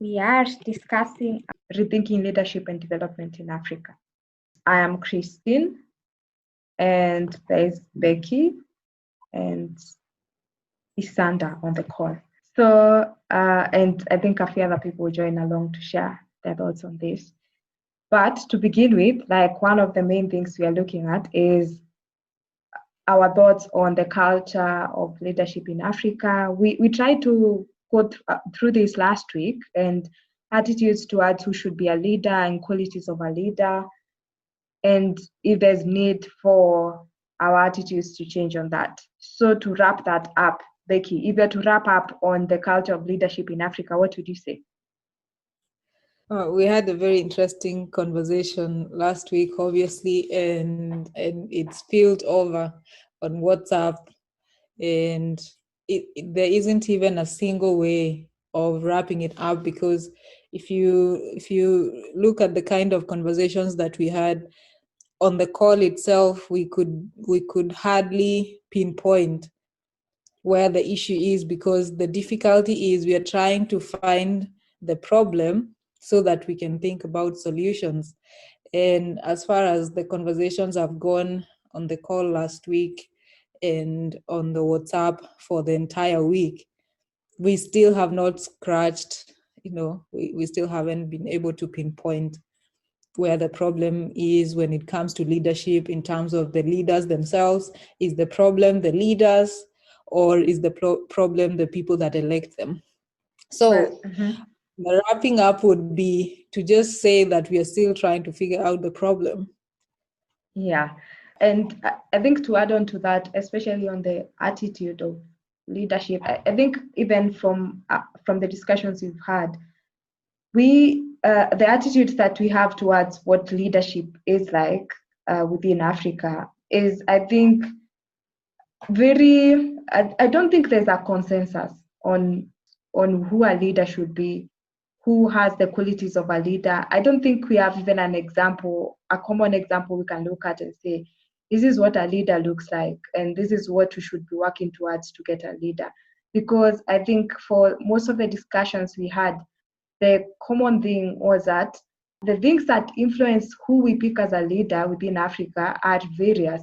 We are discussing rethinking leadership and development in Africa. I am Christine, and there's Becky and Isanda on the call. So, and I think a few other people will join along to share their thoughts on this. But to begin with, like one of the main things we are looking at is our thoughts on the culture of leadership in Africa. We tried to go through this last week, and attitudes towards who should be a leader and qualities of a leader, and if there's need for our attitudes to change on that. So to wrap that up, Becky, if you're to wrap up on the culture of leadership in Africa, what would you say? We had a very interesting conversation last week, obviously, and it's spilled over on WhatsApp, and there isn't even a single way of wrapping it up, because if you look at the kind of conversations that we had on the call itself, we could hardly pinpoint where the issue is, because the difficulty is we are trying to find the problem so that we can think about solutions. And as far as the conversations have gone on the call last week and on the WhatsApp for the entire week, we still have not scratched, we still haven't been able to pinpoint where the problem is when it comes to leadership in terms of the leaders themselves. Is the problem the leaders, or is the problem the people that elect them? So the wrapping up would be to just say that we are still trying to figure out the problem. Yeah, and I think to add on to that, especially on the attitude of leadership, I think even from the discussions we've had, the attitude that we have towards what leadership is like within Africa is, I think, I don't think there's a consensus on who a leader should be, who has the qualities of a leader. I don't think we have even a common example we can look at and say, this is what a leader looks like, and this is what we should be working towards to get a leader. Because I think for most of the discussions we had, the common thing was that the things that influence who we pick as a leader within Africa are various,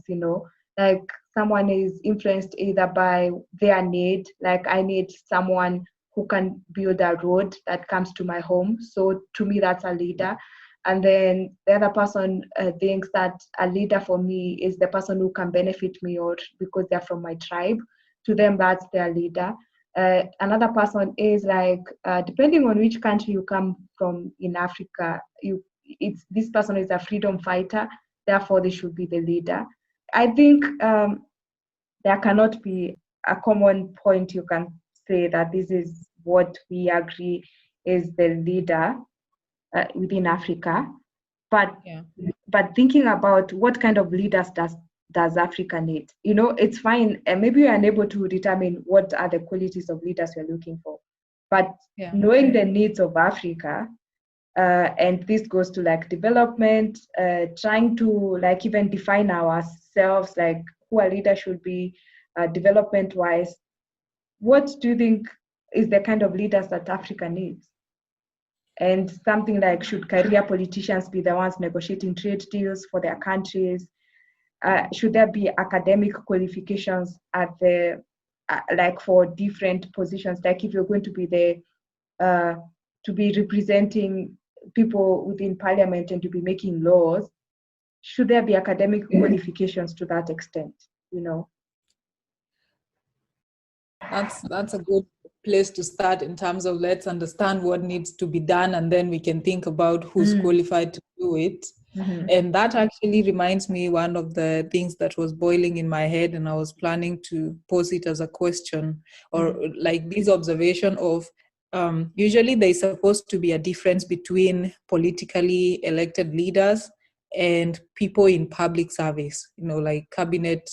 like someone is influenced either by their need, like I need someone who can build a road that comes to my home. So to me, that's a leader. And then the other person thinks that a leader for me is the person who can benefit me, or because they're from my tribe. To them, that's their leader. Another person is like, depending on which country you come from in Africa, this person is a freedom fighter, therefore they should be the leader. I think there cannot be a common point you can say that this is what we agree is the leader within Africa. But thinking about what kind of leaders does Africa need? It's fine, and maybe you're unable to determine what are the qualities of leaders you're looking for. But knowing the needs of Africa, and this goes to like development, trying to like even define ourselves, like who a leader should be development-wise. What do you think is the kind of leaders that Africa needs? And something like, should career politicians be the ones negotiating trade deals for their countries? Should there be academic qualifications at the like for different positions? Like if you're going to be to be representing people within parliament and to be making laws, should there be academic qualifications to that extent? That's a good place to start in terms of let's understand what needs to be done, and then we can think about who's qualified to do it. And that actually reminds me one of the things that was boiling in my head, and I was planning to pose it as a question, or like this observation of usually there's supposed to be a difference between politically elected leaders and people in public service, like cabinet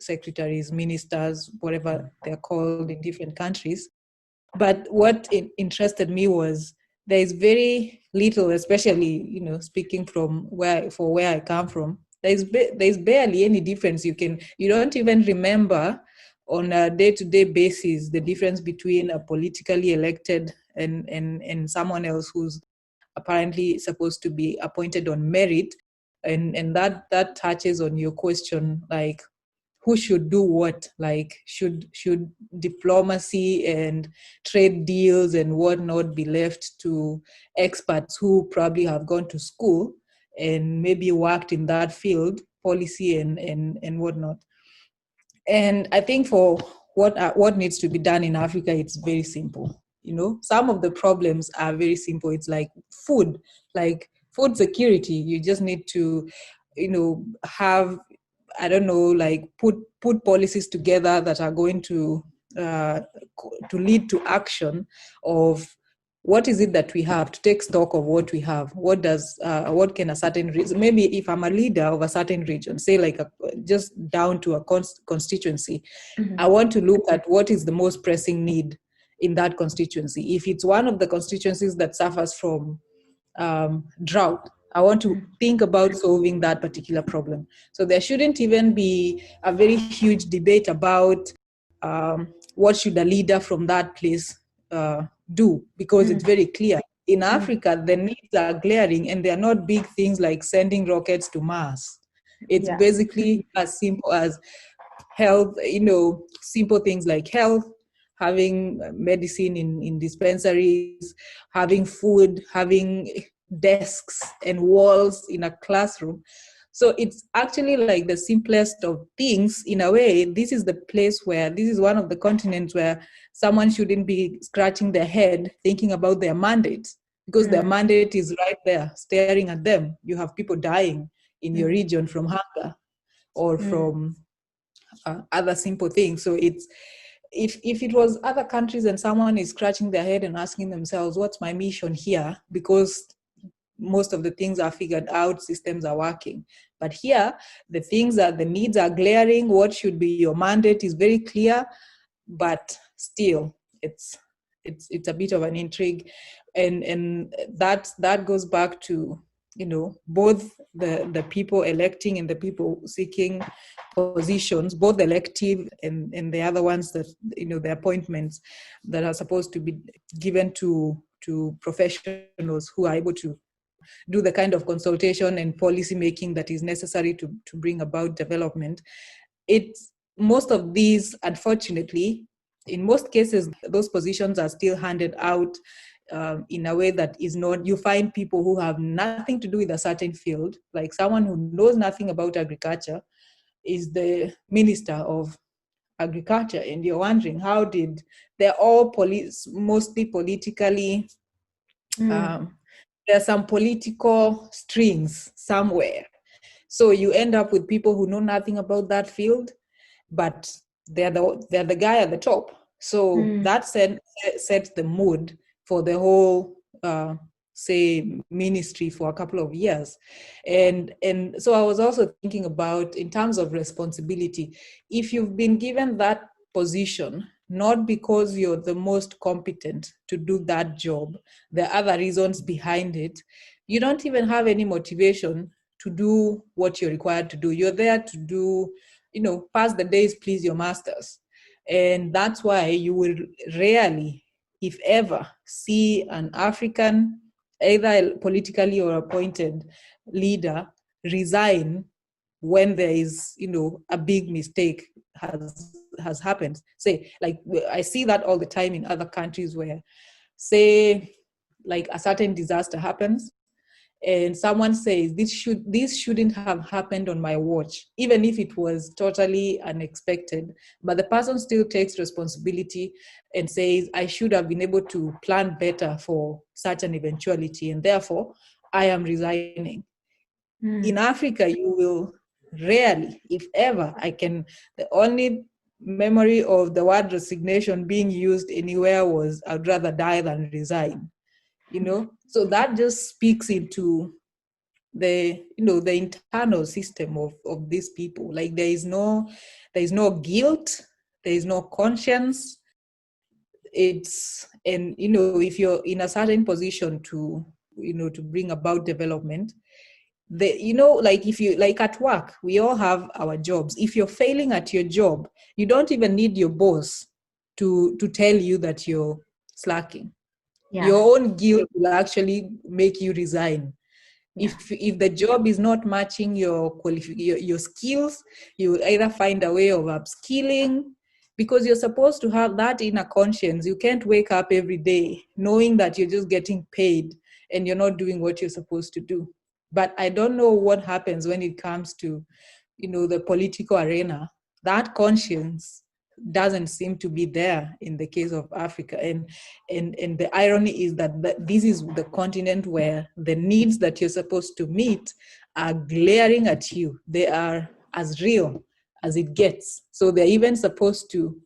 secretaries, ministers, whatever they're called in different countries. But what interested me was there is very little, especially speaking from where I come from, there's barely any difference. You don't even remember on a day-to-day basis the difference between a politically elected and someone else who's apparently supposed to be appointed on merit, and that touches on your question, like who should do what, like should diplomacy and trade deals and whatnot be left to experts who probably have gone to school and maybe worked in that field, policy and whatnot. And I think for what needs to be done in Africa, it's very simple. Some of the problems are very simple. It's like food, food security. You just need to, have, I don't know, like put policies together that are going to lead to action of what is it that we have, to take stock of what we have. What can a certain region, maybe if I'm a leader of a certain region, say like just down to a constituency, I want to look at what is the most pressing need in that constituency. If it's one of the constituencies that suffers from drought, I want to think about solving that particular problem. So there shouldn't even be a very huge debate about what should a leader from that place do, because it's very clear. In Africa, the needs are glaring, and they're not big things like sending rockets to Mars. It's basically as simple as health, simple things like health, having medicine in dispensaries, having food, having desks and walls in a classroom. So it's actually like the simplest of things. In a way, this is one of the continents where someone shouldn't be scratching their head thinking about their mandate, because their mandate is right there staring at them. You have people dying in your region from hunger or from other simple things. So it's, if it was other countries and someone is scratching their head and asking themselves, what's my mission here? Because most of the things are figured out, systems are working. But here, the needs are glaring. What should be your mandate is very clear, but still, it's a bit of an intrigue, and that goes back to both the people electing and the people seeking positions, both elective and the other ones that the appointments that are supposed to be given to professionals who are able to do the kind of consultation and policy making that is necessary to bring about development. Most of these, unfortunately, in most cases, those positions are still handed out in a way that is not, you find people who have nothing to do with a certain field, like someone who knows nothing about agriculture is the minister of agriculture, and you're wondering they're all mostly politically, there's some political strings somewhere. So you end up with people who know nothing about that field, but they're the guy at the top. So that sets the mood for the whole, say, ministry for a couple of years. And so I was also thinking about, in terms of responsibility, if you've been given that position, not because you're the most competent to do that job, there are other reasons behind it, you don't even have any motivation to do what you're required to do. You're there to do, pass the days, please your masters. And that's why you will rarely, if ever, see an African, either politically or appointed leader, resign when there is, a big mistake has happened. Say, like, I see that all the time in other countries where, say, like a certain disaster happens, and someone says, this shouldn't have happened on my watch, even if it was totally unexpected, but the person still takes responsibility and says, I should have been able to plan better for such an eventuality, and therefore I am resigning. In Africa, you will rarely, if ever, the only memory of the word resignation being used anywhere was, I'd rather die than resign. So that just speaks into the internal system of these people. Like, there is no guilt, there is no conscience. And if you're in a certain position to bring about development, like, if you, like at work, we all have our jobs. If you're failing at your job, you don't even need your boss to tell you that you're slacking. Yeah. Your own guilt will actually make you resign. Yeah. If the job is not matching your skills, you will either find a way of upskilling, because you're supposed to have that inner conscience. You can't wake up every day knowing that you're just getting paid and you're not doing what you're supposed to do. But I don't know what happens when it comes to, the political arena. That conscience doesn't seem to be there in the case of Africa. And the irony is that this is the continent where the needs that you're supposed to meet are glaring at you. They are as real as it gets. So they're even supposed to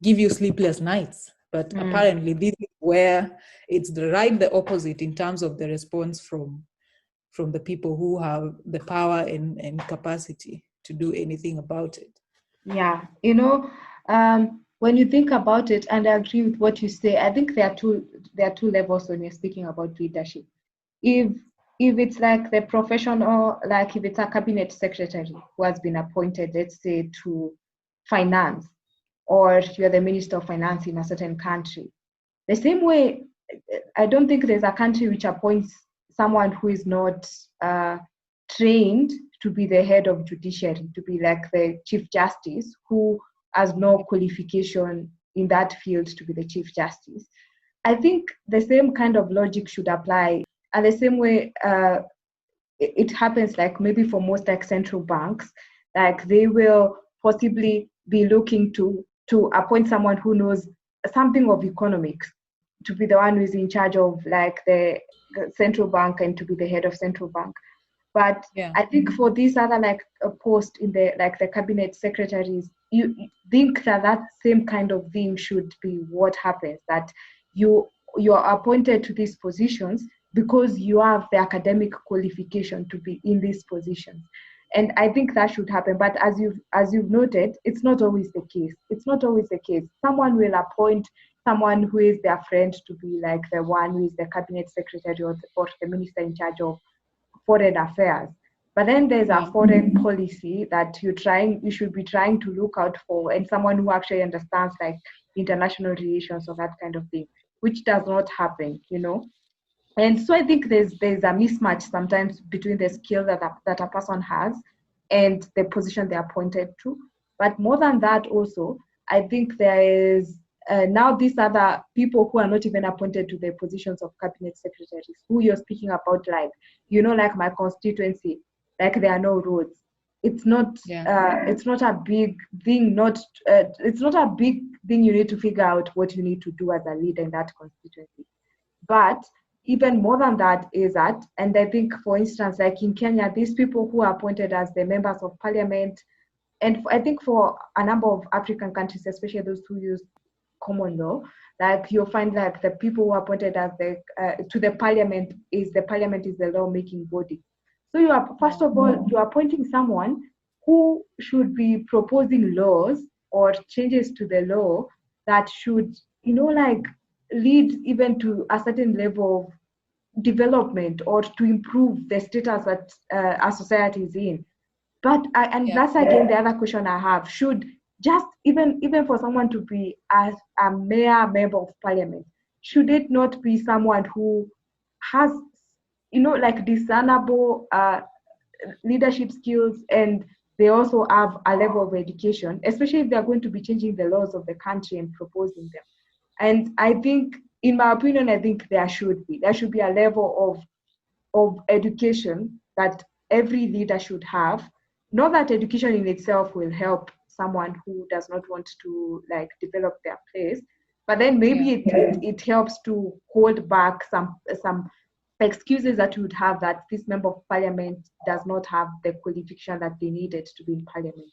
give you sleepless nights. But apparently this is where it's the opposite in terms of the response from the people who have the power and capacity to do anything about it. Yeah, when you think about it, and I agree with what you say, I think there are two levels when you're speaking about leadership. If it's like the professional, like if it's a cabinet secretary who has been appointed, let's say to finance, or you're the minister of finance in a certain country, the same way, I don't think there's a country which appoints someone who is not trained to be the head of judiciary, to be like the chief justice, who has no qualification in that field to be the chief justice. I think the same kind of logic should apply, and the same way it happens, like maybe for most like central banks, like they will possibly be looking to appoint someone who knows something of economics to be the one who is in charge of like the central bank and to be the head of central bank. But Yeah. I think for this other like a post in the like the cabinet secretaries, you think that same kind of thing should be what happens, that you're appointed to these positions because you have the academic qualification to be in these positions. And I think that should happen. But as you've noted, it's not always the case. It's not always the case. Someone will appoint someone who is their friend to be like the one who is the cabinet secretary or the minister in charge of foreign affairs. But then there's a foreign policy that you should be trying to look out for, and someone who actually understands like international relations or that kind of thing, which does not happen. And so I think there's a mismatch sometimes between the skill that a person has and the position they're appointed to. But more than that, also, I think there is now these other people who are not even appointed to the positions of cabinet secretaries, who you're speaking about, like, like my constituency, like there are no roads. It's not it's not a big thing, it's not a big thing you need to figure out what you need to do as a leader in that constituency. But even more than that is that, and I think, for instance, like in Kenya, these people who are appointed as the members of parliament, and I think for a number of African countries, especially those who use common law, like you'll find like the people who are appointed as to the parliament is the law-making body. So you are, first of all, you are appointing someone who should be proposing laws or changes to the law that should, like lead even to a certain level of development or to improve the status that our society is in. But that's again the other question I have. Should just even for someone to be a mere member of parliament, should it not be someone who has, like discernible leadership skills, and they also have a level of education, especially if they're going to be changing the laws of the country and proposing them? And I think, in my opinion, I think there should be a level of education that every leader should have. Not that education in itself will help someone who does not want to like develop their place, but then maybe it helps to hold back some excuses that you would have, that this member of parliament does not have the qualification that they needed to be in parliament.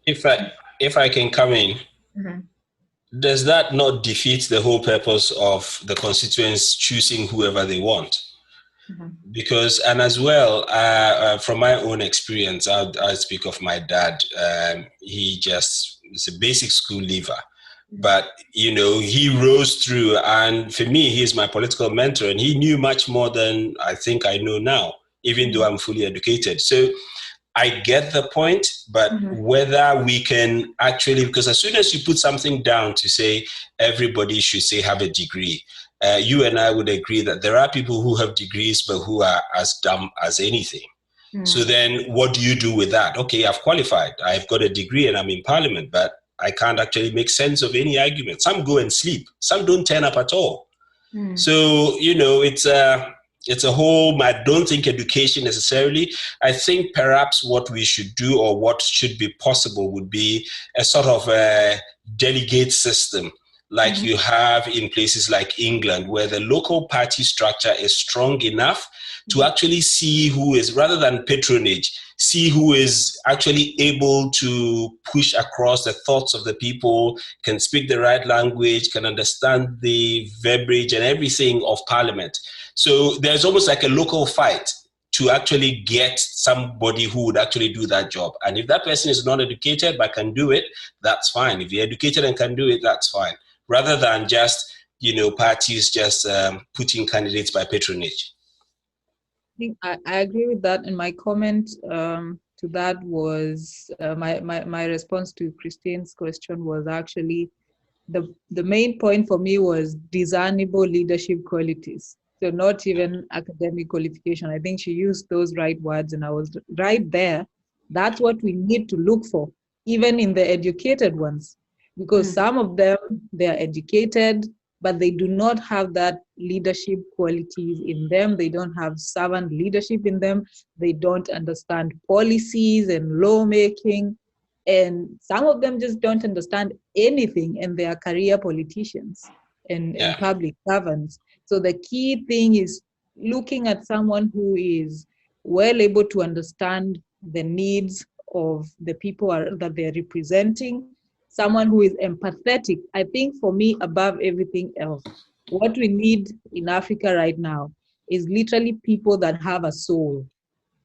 If I can come in, Mm-hmm. does that not defeat the whole purpose of the constituents choosing whoever they want? Mm-hmm. Because, and as well, from my own experience, I'll speak of my dad. He just is a basic school leaver, but he rose through, and for me, he is my political mentor, and he knew much more than I think I know now, even though I'm fully educated. So I get the point, but whether we can actually, because as soon as you put something down to say everybody should say have a degree, you and I would agree that there are people who have degrees but who are as dumb as anything. So then what do you do with that? Okay, I've qualified. I've got a degree and I'm in parliament, but I can't actually make sense of any argument. Some go and sleep. Some don't turn up at all. So, it's a whole, I don't think education necessarily. I think perhaps what we should do or what should be possible would be a sort of a delegate system like you have in places like England, where the local party structure is strong enough to actually see who is, rather than patronage, see who is actually able to push across the thoughts of the people, can speak the right language, can understand the verbiage and everything of parliament. So there's almost like a local fight to actually get somebody who would actually do that job. And if that person is not educated but can do it, that's fine. If you're educated and can do it, that's fine. Rather than just, parties just putting candidates by patronage. I agree with that. And my comment to that was, my response to Christine's question was actually, the main point for me was discernible leadership qualities. So not even academic qualification. I think she used those right words and I was right there. That's what we need to look for, even in the educated ones. Because some of them, they are educated, but they do not have that leadership qualities in them. They don't have servant leadership in them. They don't understand policies and lawmaking. And some of them just don't understand anything, and they are career politicians and public servants. So the key thing is looking at someone who is well able to understand the needs of the people that they're representing, someone who is empathetic. I think for me, above everything else, what we need in Africa right now is literally people that have a soul,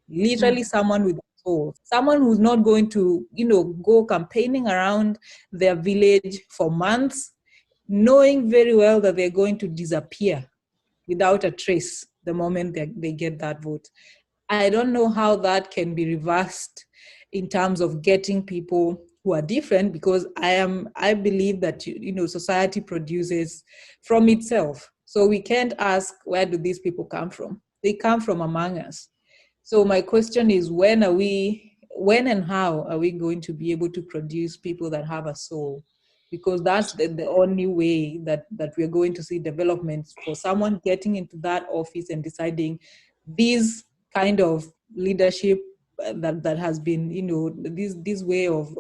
literally someone with a soul, someone who's not going to, go campaigning around their village for months, knowing very well that they're going to disappear without a trace the moment they get that vote. I don't know how that can be reversed in terms of getting people who are different, because I believe that society produces from itself. So we can't ask, where do these people come from? They come from among us. So my question is, when and how are we going to be able to produce people that have a soul? Because that's the only way that we're going to see developments, for someone getting into that office and deciding these kind of leadership that has been, this way of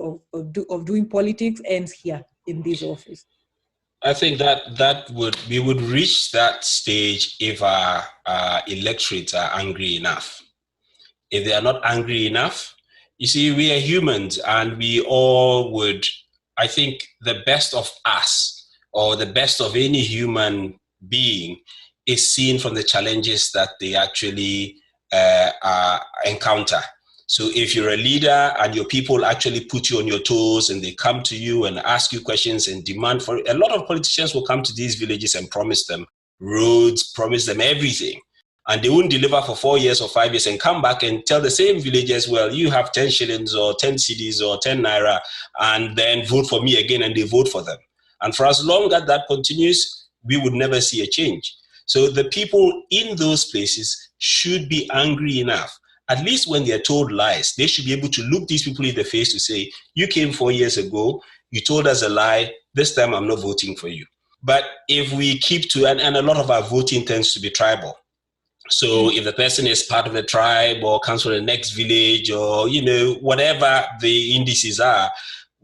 doing politics ends here in this office. I think that we would reach that stage if our electorates are angry enough. If they are not angry enough, you see, we are humans, and we all would, I think the best of us, or the best of any human being, is seen from the challenges that they actually encounter. So if you're a leader and your people actually put you on your toes and they come to you and ask you questions and demand for it, a lot of politicians will come to these villages and promise them roads, promise them everything. And they won't deliver for 4 years or 5 years and come back and tell the same villagers, well, you have 10 shillings or 10 cedis or 10 naira, and then vote for me again, and they vote for them. And for as long as that continues, we would never see a change. So the people in those places should be angry enough. At least when they're told lies, they should be able to look these people in the face to say, you came 4 years ago, you told us a lie, this time I'm not voting for you. But if we keep to, and a lot of our voting tends to be tribal. So if the person is part of the tribe or comes from the next village, or, whatever the indices are,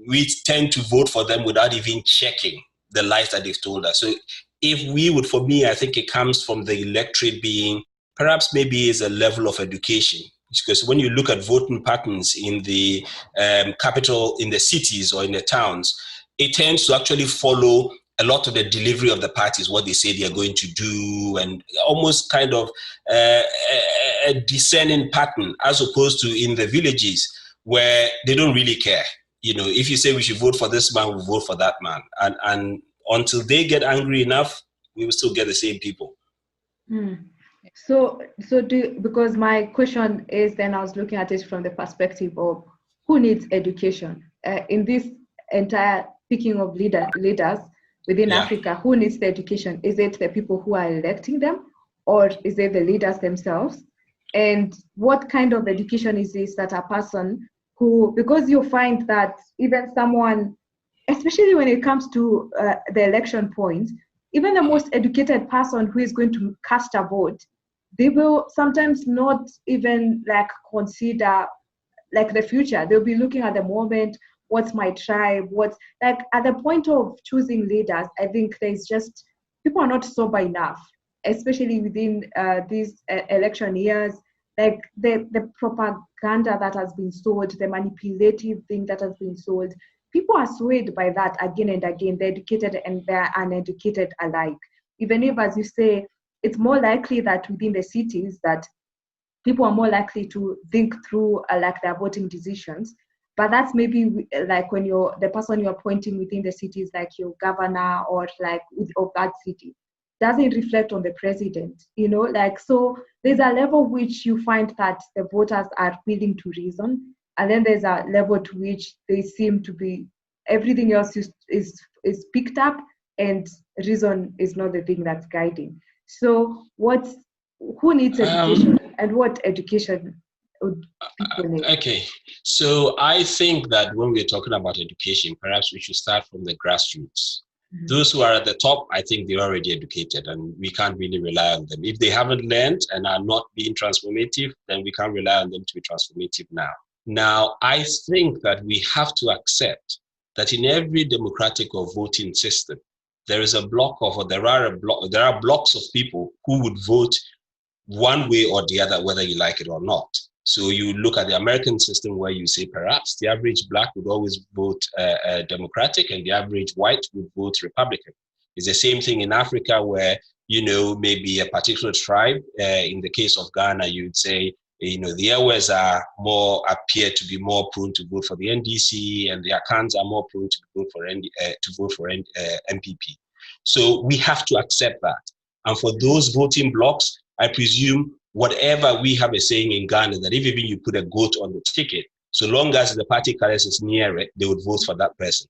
we tend to vote for them without even checking the lies that they've told us. So if we would, for me, I think it comes from the electorate being, perhaps maybe is a level of education. Because when you look at voting patterns in the capital, in the cities or in the towns, it tends to actually follow a lot of the delivery of the parties, what they say they are going to do, and almost kind of a descending pattern, as opposed to in the villages where they don't really care. If you say we should vote for this man, we'll vote for that man. And until they get angry enough, we will still get the same people. Because my question is, then I was looking at it from the perspective of who needs education in this entire picking of leaders within Yeah. Africa. Who needs the education? Is it the people who are electing them, or is it the leaders themselves? And what kind of education is this that a person who, because you find that even someone, especially when it comes to the election point, even the most educated person who is going to cast a vote, they will sometimes not even like consider like the future. They'll be looking at the moment, what's my tribe, what's like at the point of choosing leaders. I think there's just people are not sober enough, especially within these election years. Like the propaganda that has been sold, the manipulative thing that has been sold, people are swayed by that again and again, the educated and the uneducated alike. Even if, as you say, it's more likely that within the cities that people are more likely to think through like their voting decisions. But that's maybe like when you're the person you're appointing within the city is like your governor or like of that city, doesn't reflect on the president, like, so there's a level which you find that the voters are willing to reason, and then there's a level to which they seem to be everything else is picked up, and reason is not the thing that's guiding. So who needs education, and what education would people need? Okay, so I think that when we're talking about education, perhaps we should start from the grassroots. Mm-hmm. Those who are at the top, I think they're already educated and we can't really rely on them. If they haven't learned and are not being transformative, then we can't rely on them to be transformative now. Now, I think that we have to accept that in every democratic or voting system, there is a block of, or there are blocks of people who would vote one way or the other, whether you like it or not. So you look at the American system where you say perhaps the average black would always vote Democratic and the average white would vote Republican. It's the same thing in Africa where, maybe a particular tribe, in the case of Ghana, you'd say, the Ewes appear to be more prone to vote for the NDC, and the Akans are more prone to vote for MPP. So we have to accept that. And for those voting blocks, I presume whatever we have a saying in Ghana, that if even you put a goat on the ticket, so long as the party colors is near it, they would vote for that person.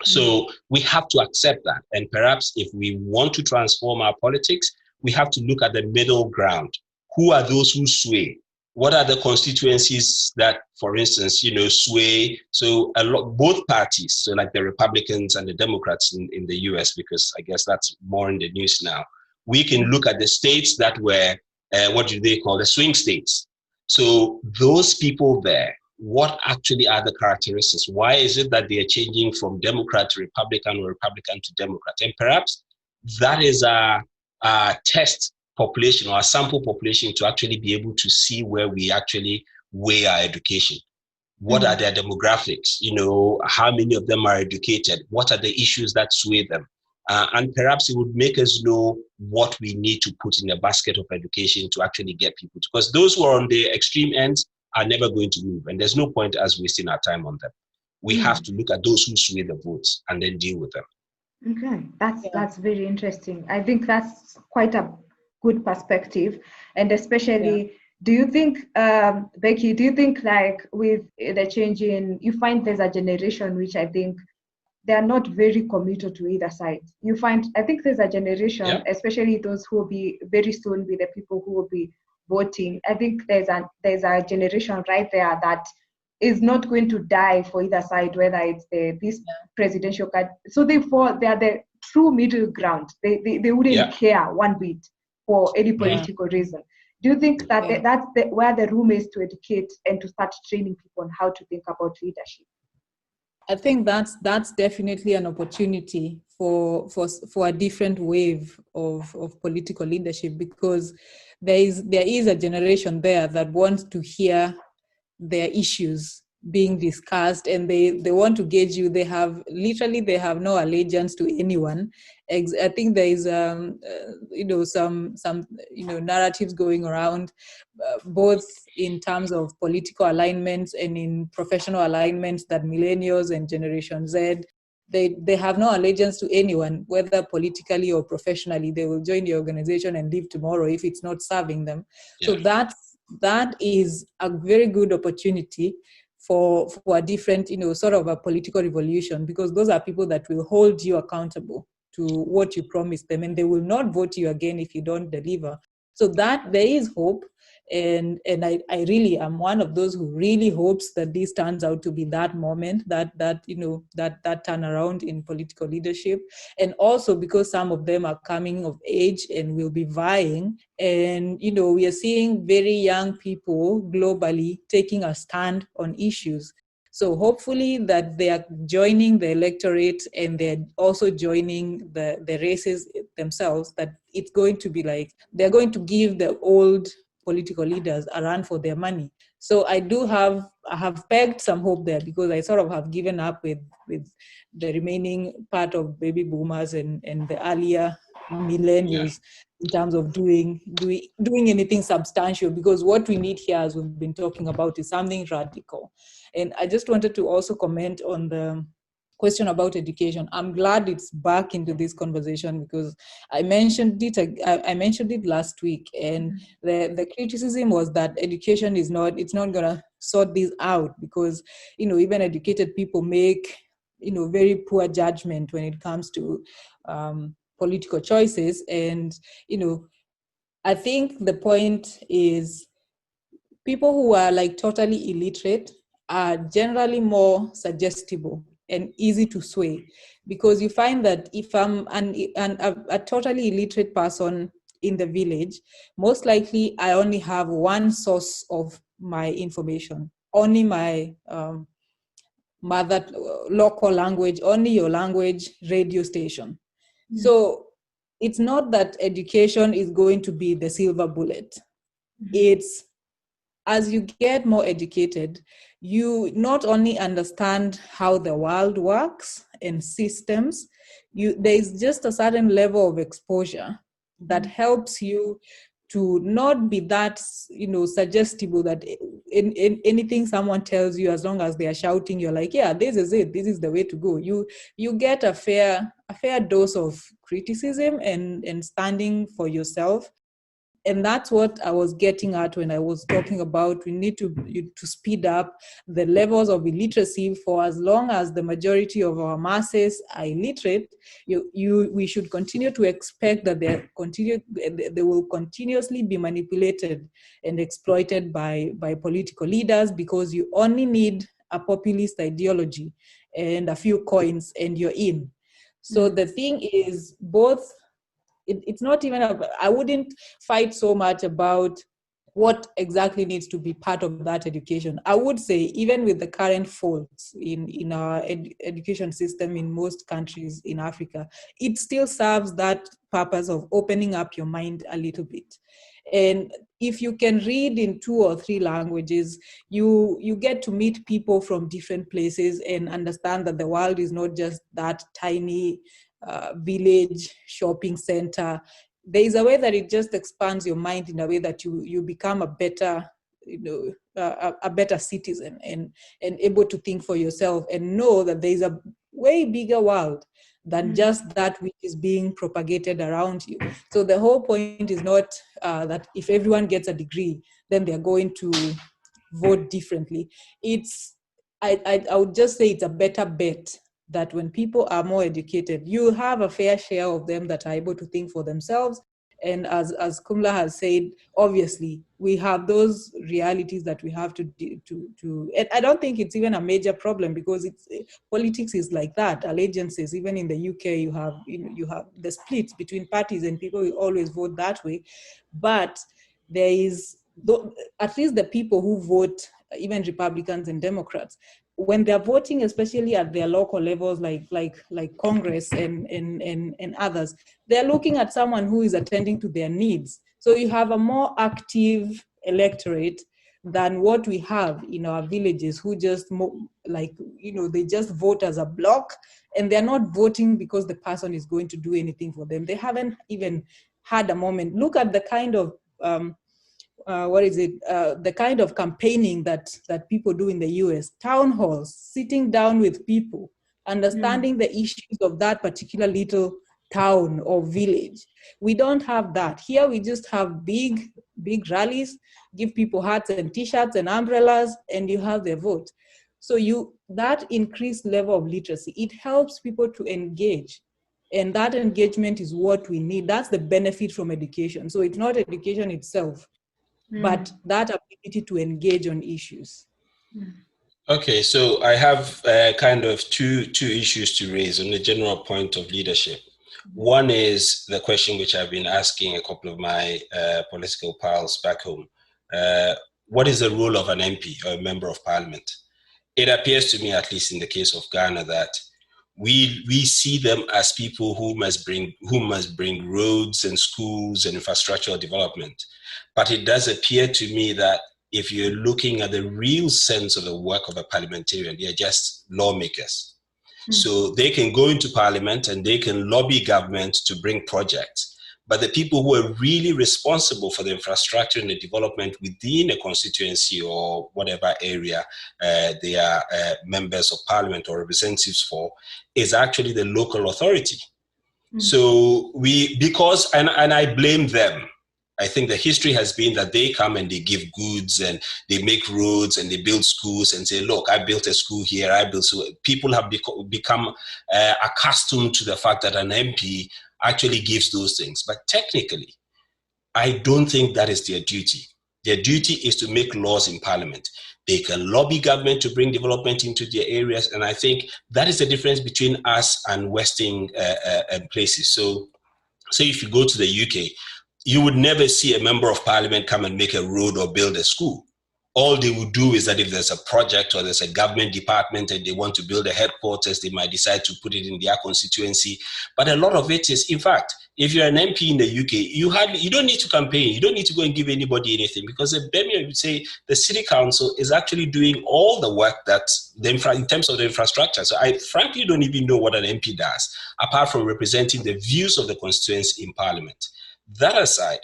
So we have to accept that. And perhaps if we want to transform our politics, we have to look at the middle ground. Who are those who sway? What are the constituencies that, for instance, sway? So both parties, so like the Republicans and the Democrats in the US, because I guess that's more in the news now. We can look at the states that were, what do they call the swing states? So those people there, what actually are the characteristics? Why is it that they are changing from Democrat to Republican or Republican to Democrat? And perhaps that is a test population or a sample population to actually be able to see where we actually weigh our education. What are their demographics? How many of them are educated? What are the issues that sway them? And perhaps it would make us know what we need to put in the basket of education to actually get people to, because those who are on the extreme ends are never going to move. And there's no point us wasting our time on them. We have to look at those who sway the votes and then deal with them. Okay, that's very interesting. I think that's quite a good perspective. And especially, do you think, Becky, like with the change you find there's a generation which I think they're not very committed to either side. I think there's a generation, especially those who will be very soon be the people who will be voting. I think there's a generation right there that is not going to die for either side, whether it's this presidential card. So therefore, they are the true middle ground. They wouldn't care one bit for any political reason. Do you think that that's where the room is to educate and to start training people on how to think about leadership? I think that's definitely an opportunity for a different wave of political leadership, because there is a generation there that wants to hear their issues being discussed, and they want to gauge you. They have no allegiance to anyone. I think there is some narratives going around, both in terms of political alignments and in professional alignments, that millennials and Generation Z, they have no allegiance to anyone, whether politically or professionally. They will join the organization and leave tomorrow if it's not serving them. So that is a very good opportunity for a different, sort of a political revolution, because those are people that will hold you accountable to what you promised them, and they will not vote you again if you don't deliver. So that there is hope. And I really am one of those who really hopes that this turns out to be that moment, that turnaround in political leadership. And also because some of them are coming of age and will be vying. And, we are seeing very young people globally taking a stand on issues. So hopefully that they are joining the electorate, and they're also joining the races themselves, that it's going to be like they're going to give the old political leaders a run for their money. So I have pegged some hope there, because I sort of have given up with the remaining part of baby boomers and the earlier millennials in terms of doing anything substantial, because what we need here, as we've been talking about, is something radical. And I just wanted to also comment on the question about education. I'm glad it's back into this conversation, because I mentioned it last week, and the criticism was that education it's not gonna sort this out, because even educated people make very poor judgment when it comes to political choices. And I think the point is, people who are like totally illiterate are generally more suggestible and easy to sway, because you find that if I'm a totally illiterate person in the village, most likely I only have one source of my information, only my mother local language, only your language radio station. So it's not that education is going to be the silver bullet. It's, as you get more educated, you not only understand how the world works and systems, there's just a certain level of exposure that helps you to not be that, suggestible, that in anything someone tells you, as long as they are shouting, you're like, yeah, this is it, this is the way to go. You get a fair dose of criticism and standing for yourself. And that's what I was getting at when I was talking about we need to speed up the levels of illiteracy. For as long as the majority of our masses are illiterate, we should continue to expect that they will continuously be manipulated and exploited by political leaders, because you only need a populist ideology and a few coins and you're in. So the thing is, both, it's not even, I wouldn't fight so much about what exactly needs to be part of that education. I would say, even with the current faults in our education system in most countries in Africa, it still serves that purpose of opening up your mind a little bit. And if you can read in 2 or 3 languages, you get to meet people from different places and understand that the world is not just that tiny village shopping center. There is a way that it just expands your mind in a way that you become a better, a better citizen and able to think for yourself and know that there is a way bigger world than just that which is being propagated around you. So the whole point is not that if everyone gets a degree, then they're going to vote differently. I would just say it's a better bet that when people are more educated, you have a fair share of them that are able to think for themselves. And as Kumla has said, obviously, we have those realities that we have to and I don't think it's even a major problem, because politics is like that. Allegiances, even in the UK, you have the splits between parties, and people will always vote that way. But there is, at least the people who vote, even Republicans and Democrats, when they're voting, especially at their local levels, like Congress and others, they're looking at someone who is attending to their needs. So you have a more active electorate than what we have in our villages, who just they just vote as a block, and they're not voting because the person is going to do anything for them. They haven't even had a moment. Look at the kind of the kind of campaigning that people do in the US, town halls, sitting down with people understanding the issues of that particular little town or village. We don't have that. Here we just have big rallies, give people hats and t-shirts and umbrellas, and you have their vote. So that increased level of literacy, it helps people to engage. And that engagement is what we need. That's the benefit from education. So it's not education itself, but that ability to engage on issues. Okay, so I have kind of two issues to raise on the general point of leadership. One is the question which I've been asking a couple of my political pals back home. What is the role of an MP or a member of parliament? It appears to me, at least in the case of Ghana, that we see them as people who must bring roads and schools and infrastructural development. But it does appear to me that if you're looking at the real sense of the work of a parliamentarian, they're just lawmakers. So they can go into parliament and they can lobby government to bring projects. But the people who are really responsible for the infrastructure and the development within a constituency or whatever area they are members of parliament or representatives for is actually the local authority. So and I blame them. I think the history has been that they come and they give goods and they make roads and they build schools and say, look, I built a school here, so people have become accustomed to the fact that an MP actually gives those things. But technically, I don't think that is their duty. Their duty is to make laws in parliament. They can lobby government to bring development into their areas. And I think that is the difference between us and Western places. So if you go to the UK, you would never see a member of parliament come and make a road or build a school. All they would do is that if there's a project or there's a government department and they want to build a headquarters, they might decide to put it in their constituency. But a lot of it is, in fact, if you're an MP in the UK, you don't need to campaign. You don't need to go and give anybody anything, because the Birmingham would say the city council is actually doing all the work in terms of the infrastructure. So I frankly don't even know what an MP does, apart from representing the views of the constituency in parliament. That aside,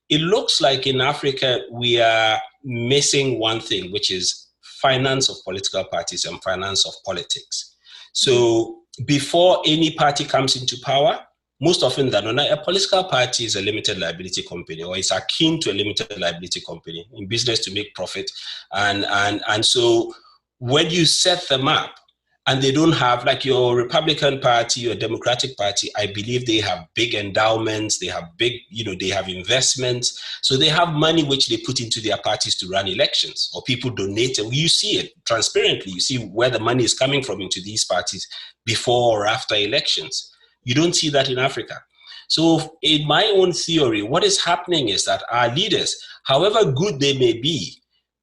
it looks like in Africa we are missing one thing, which is finance of political parties and finance of politics. So before any party comes into power, most often than not, a political party is a limited liability company, or is akin to a limited liability company in business to make profit. And so when you set them up, and they don't have, like your Republican Party, your Democratic Party, I believe they have big endowments, they have they have investments. So they have money which they put into their parties to run elections, or people donate. And you see it transparently. You see where the money is coming from into these parties before or after elections. You don't see that in Africa. So in my own theory, what is happening is that our leaders, however good they may be,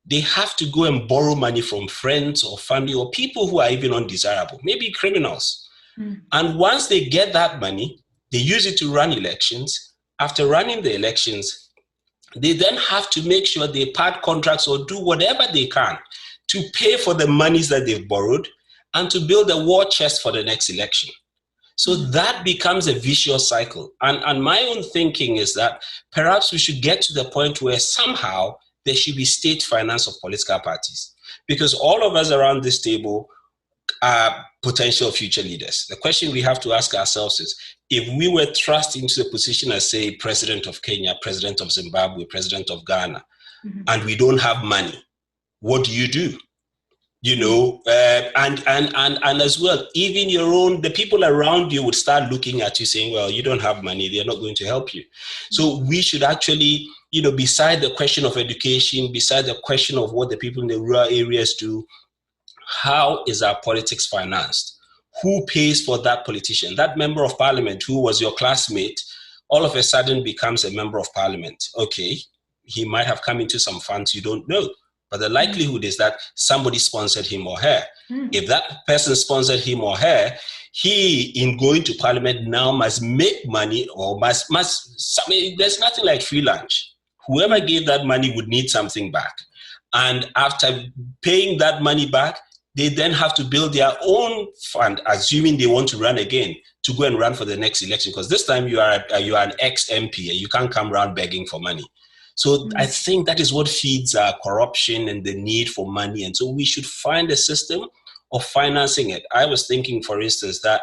they have to go and borrow money from friends or family or people who are even undesirable, maybe criminals. And once they get that money, they use it to run elections. After running the elections, they then have to make sure they part contracts or do whatever they can to pay for the monies that they've borrowed and to build a war chest for the next election. So that becomes a vicious cycle. And my own thinking is that perhaps we should get to the point where somehow there should be state finance of political parties, because all of us around this table are potential future leaders. The question we have to ask ourselves is, if we were thrust into the position as, say, president of Kenya, president of Zimbabwe, president of Ghana, and we don't have money, what do you do? And as well, even the people around you would start looking at you saying, well, you don't have money, they're not going to help you. So we should actually, beside the question of education, beside the question of what the people in the rural areas do, how is our politics financed? Who pays for that politician? That member of parliament who was your classmate, all of a sudden becomes a member of parliament. Okay, he might have come into some funds, you don't know. But the likelihood is that somebody sponsored him or her. If that person sponsored him or her, he, in going to parliament now, must make money or must there's nothing like free lunch. Whoever gave that money would need something back. And after paying that money back, they then have to build their own fund, assuming they want to run again, to go and run for the next election. Because this time you are an ex-MP and you can't come around begging for money. So I think that is what feeds corruption and the need for money. And so we should find a system of financing it. I was thinking, for instance, that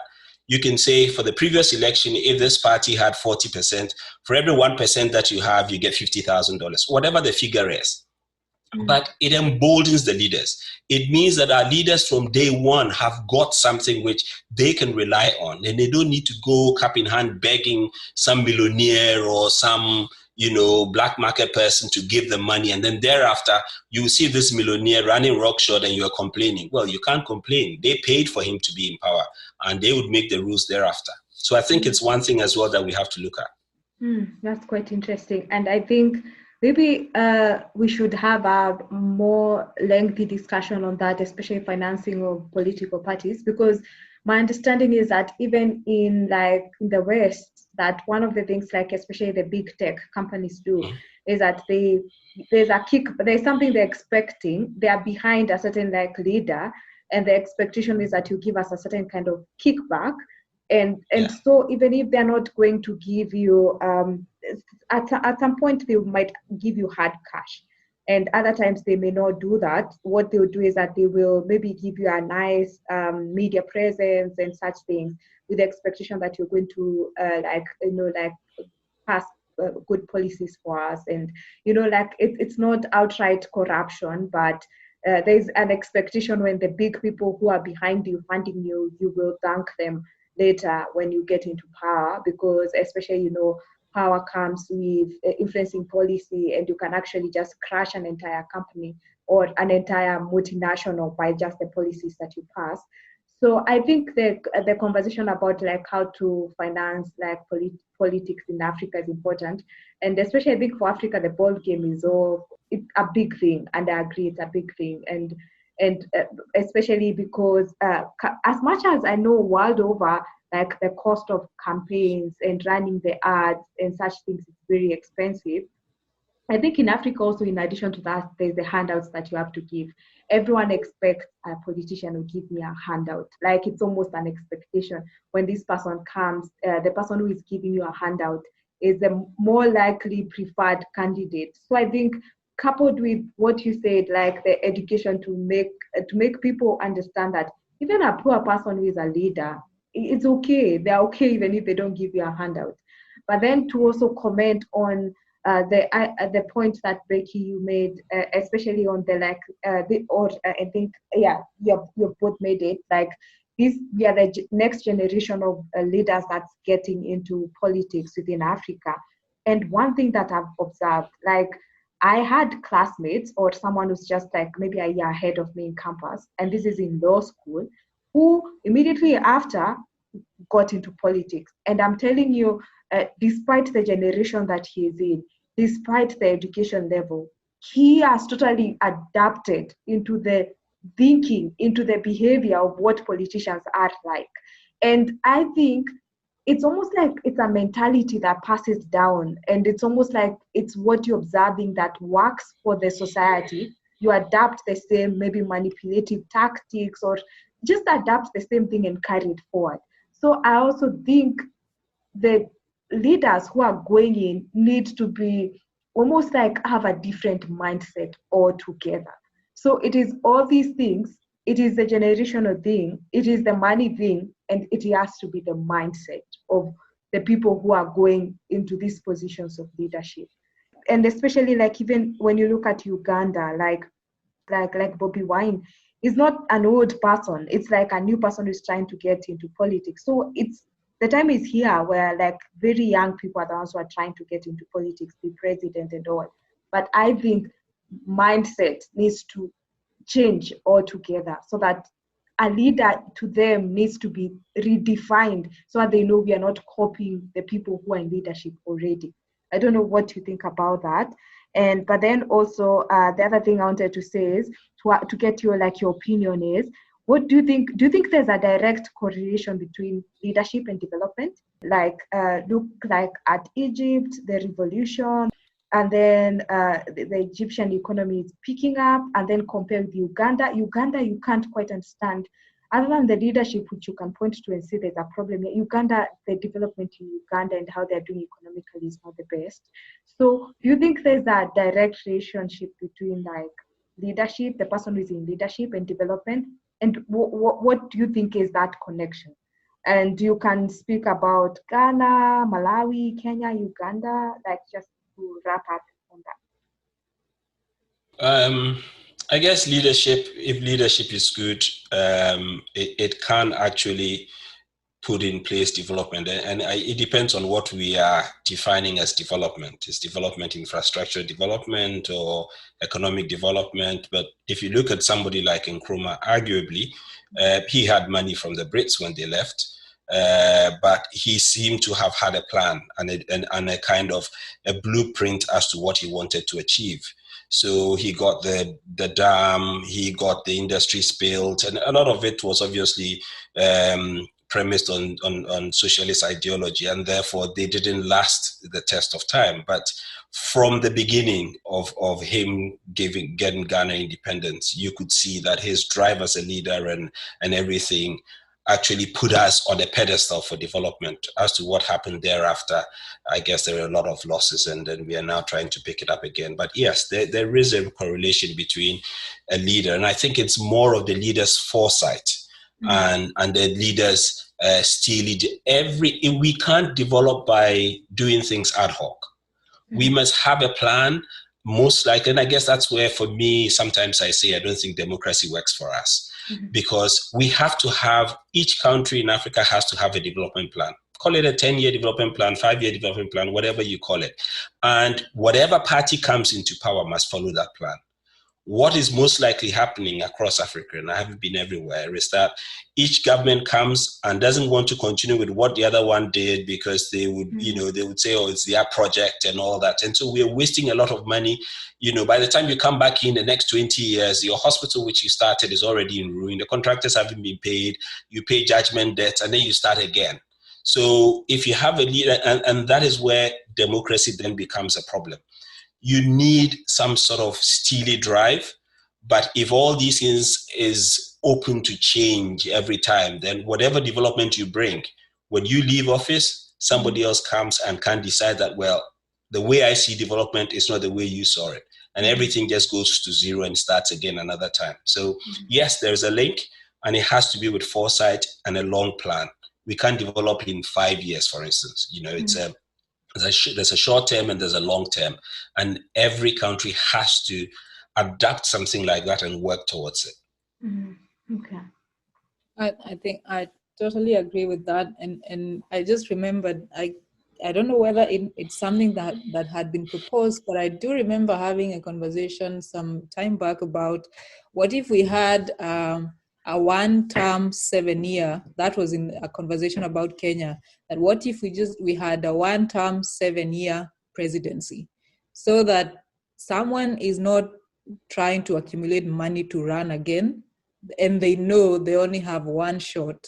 you can say for the previous election, if this party had 40%, for every 1% that you have, you get $50,000, whatever the figure is. But it emboldens the leaders. It means that our leaders from day one have got something which they can rely on, and they don't need to go cap in hand begging some millionaire or some black market person to give them money, and then thereafter you see this millionaire running roughshod and you are complaining. Well, you can't complain. They paid for him to be in power, and they would make the rules thereafter. So I think it's one thing as well that we have to look at. That's quite interesting. And I think maybe we should have a more lengthy discussion on that, especially financing of political parties, because my understanding is that even in the West, that one of the things, like especially the big tech companies do, is that there's something they're expecting. They are behind a certain leader, and the expectation is that you give us a certain kind of kickback. And so even if they're not going to give you, at some point they might give you hard cash. And other times they may not do that. What they'll do is that they will maybe give you a nice media presence and such things, with the expectation that you're going to pass good policies for us. And it's not outright corruption, but there's an expectation when the big people who are behind you funding you, you will thank them later when you get into power, because especially power comes with influencing policy, and you can actually just crash an entire company or an entire multinational by just the policies that you pass. So I think the conversation about how to finance politics in Africa is important, and especially I think for Africa the ball game is it's a big thing, and I agree it's a big thing, and especially because as much as I know world over, the cost of campaigns and running the ads and such things is very expensive. I think in Africa also, in addition to that, there's the handouts that you have to give. Everyone expects a politician will give me a handout. It's almost an expectation. When this person comes, the person who is giving you a handout is the more likely preferred candidate. So I think, coupled with what you said, the education to make people understand that even a poor person who is a leader, it's okay. They're okay even if they don't give you a handout. But then to also comment on the point that Becky you made, especially on I think you both made it. We are the next generation of leaders that's getting into politics within Africa. And one thing that I've observed, I had classmates or someone who's just maybe a year ahead of me in campus, and this is in law school, who immediately after got into politics. And I'm telling you, despite the generation that he is in, despite the education level, he has totally adapted into the thinking, into the behavior of what politicians are like. And I think it's almost like it's a mentality that passes down, and it's almost like it's what you're observing that works for the society. You adapt the same maybe manipulative tactics, or just adapt the same thing and carry it forward. So I also think the leaders who are going in need to be almost have a different mindset altogether. So it is all these things. It is the generational thing. It is the money thing, and it has to be the mindset of the people who are going into these positions of leadership. And especially even when you look at Uganda, like Bobby Wine is not an old person. It's a new person who's trying to get into politics. So the time is here where very young people are the ones who are trying to get into politics, be president and all. But I think mindset needs to change altogether, so that a leader to them needs to be redefined, so that they know we are not copying the people who are in leadership already. I don't know what you think about that. But then also the other thing I wanted to say is to get your opinion is, what do you think? Do you think there's a direct correlation between leadership and development? Look at Egypt, the revolution, and then the Egyptian economy is picking up, and then compared with Uganda, you can't quite understand. Other than the leadership, which you can point to and say there's a problem here, Uganda, the development in Uganda and how they're doing economically is not the best. So do you think there's a direct relationship between leadership, the person who's in leadership, and development? And what do you think is that connection? And you can speak about Ghana, Malawi, Kenya, Uganda, like just to wrap up on that. I guess leadership, if leadership is good, it can actually put in place development. And it depends on what we are defining as development. Is development infrastructure development or economic development? But if you look at somebody like Nkrumah, arguably, he had money from the Brits when they left. But he seemed to have had a plan and a kind of a blueprint as to what he wanted to achieve. So he got the dam, he got the industries built, and a lot of it was obviously premised on socialist ideology, and therefore they didn't last the test of time. But from the beginning of him getting Ghana independence, you could see that his drive as a leader and everything actually put us on a pedestal for development. As to what happened thereafter, I guess there are a lot of losses, and then we are now trying to pick it up again. But yes, there is a correlation between a leader, and I think it's more of the leader's foresight and the leaders steely. We can't develop by doing things ad hoc. We must have a plan, most likely, and I guess that's where, for me, sometimes I say I don't think democracy works for us. Because we have to have, each country in Africa has to have a development plan. Call it a 10-year development plan, 5-year development plan, whatever you call it. And whatever party comes into power must follow that plan. What is most likely happening across Africa, and I haven't been everywhere, is that each government comes and doesn't want to continue with what the other one did because they would, they would say, oh, it's their project and all that. And so we're wasting a lot of money. By the time you come back in the next 20 years, your hospital, which you started, is already in ruin. The contractors haven't been paid. You pay judgment debts, and then you start again. So if you have a leader, and that is where democracy then becomes a problem. You need some sort of steely drive, but if all these things is open to change every time, then whatever development you bring, when you leave office, somebody else comes and can decide that, well, the way I see development is not the way you saw it. And everything just goes to zero and starts again another time. So yes, there's a link, and it has to be with foresight and a long plan. We can't develop in 5 years, for instance. There's a short term and there's a long term, and every country has to adapt something like that and work towards it. Okay. I think I totally agree with that, and I just remembered, I don't know whether it's something that had been proposed, but I do remember having a conversation some time back about what if we had a one-term 7-year, that was in a conversation about Kenya, that what if we had a one-term 7-year presidency, so that someone is not trying to accumulate money to run again, and they know they only have one shot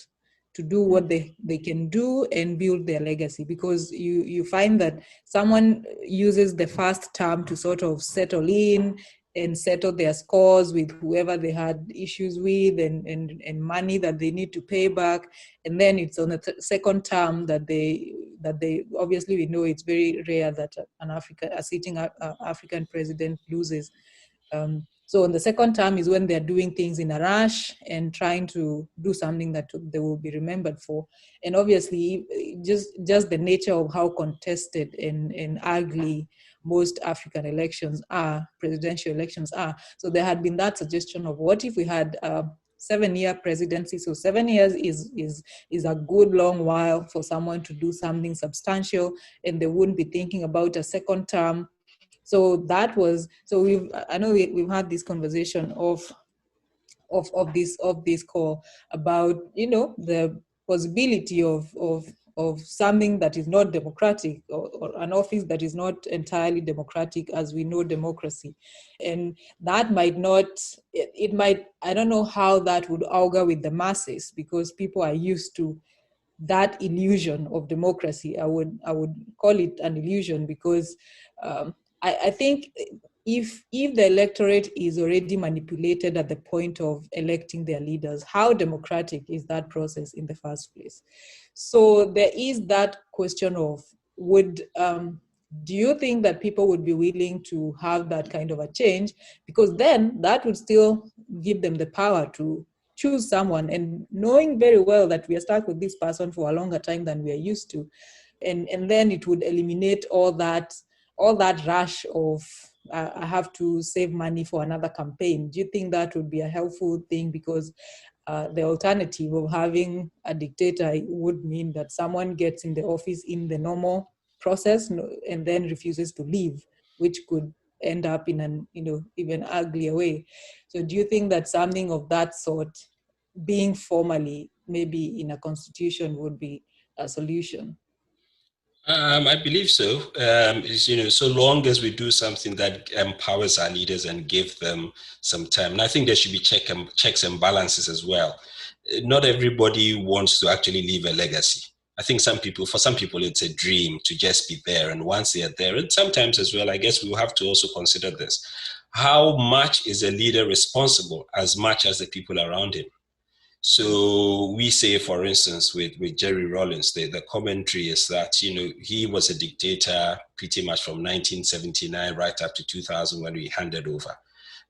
to do what they can do and build their legacy. Because you find that someone uses the first term to sort of settle in and settle their scores with whoever they had issues with, and money that they need to pay back. And then it's on the second term that they obviously, we know it's very rare that a sitting African president loses. So in the second term is when they're doing things in a rush and trying to do something that they will be remembered for. And obviously, just the nature of how contested and ugly most African elections are, presidential elections are. So there had been that suggestion of what if we had a 7-year presidency. So 7 years is a good long while for someone to do something substantial, and they wouldn't be thinking about a second term. So I know we've had this conversation of this call about, the possibility of something that is not democratic, or an office that is not entirely democratic as we know democracy. And that might not, I don't know how that would augur with the masses, because people are used to that illusion of democracy. I would call it an illusion, because I think if the electorate is already manipulated at the point of electing their leaders, how democratic is that process in the first place? So there is that question of, do you think that people would be willing to have that kind of a change? Because then that would still give them the power to choose someone and knowing very well that we are stuck with this person for a longer time than we are used to. And then it would eliminate all that rush of I have to save money for another campaign. Do you think that would be a helpful thing? Because the alternative of having a dictator would mean that someone gets in the office in the normal process and then refuses to leave, which could end up in an even uglier way. So do you think that something of that sort, being formally maybe in a constitution, would be a solution? I believe so. So long as we do something that empowers our leaders and give them some time. And I think there should be checks and balances as well. Not everybody wants to actually leave a legacy. I think for some people, it's a dream to just be there. And once they are there, and sometimes as well, I guess we will have to also consider this. How much is a leader responsible as much as the people around him? So we say, for instance, with Jerry Rawlings, the commentary is that, he was a dictator pretty much from 1979 right up to 2000 when we handed over.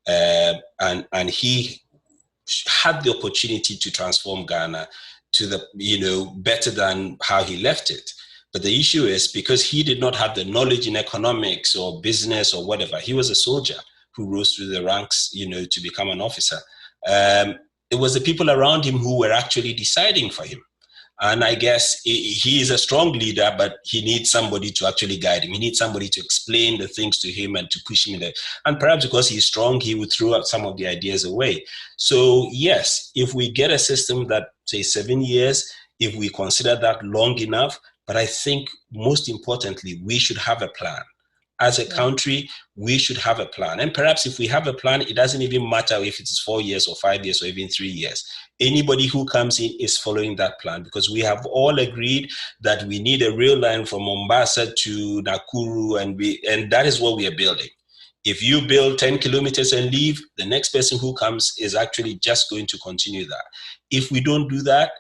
And he had the opportunity to transform Ghana to the, better than how he left it. But the issue is because he did not have the knowledge in economics or business or whatever. He was a soldier who rose through the ranks, to become an officer. It was the people around him who were actually deciding for him. And I guess he is a strong leader, but he needs somebody to actually guide him. He needs somebody to explain the things to him and to push him in there. And perhaps because he's strong, he would throw out some of the ideas away. So yes, if we get a system that, say, 7 years, if we consider that long enough, but I think most importantly, we should have a plan. As a country, we should have a plan. And perhaps if we have a plan, it doesn't even matter if it's 4 years or 5 years or even 3 years. Anybody who comes in is following that plan, because we have all agreed that we need a rail line from Mombasa to Nakuru, and that is what we are building. If you build 10 kilometers and leave, the next person who comes is actually just going to continue that. If we don't do that,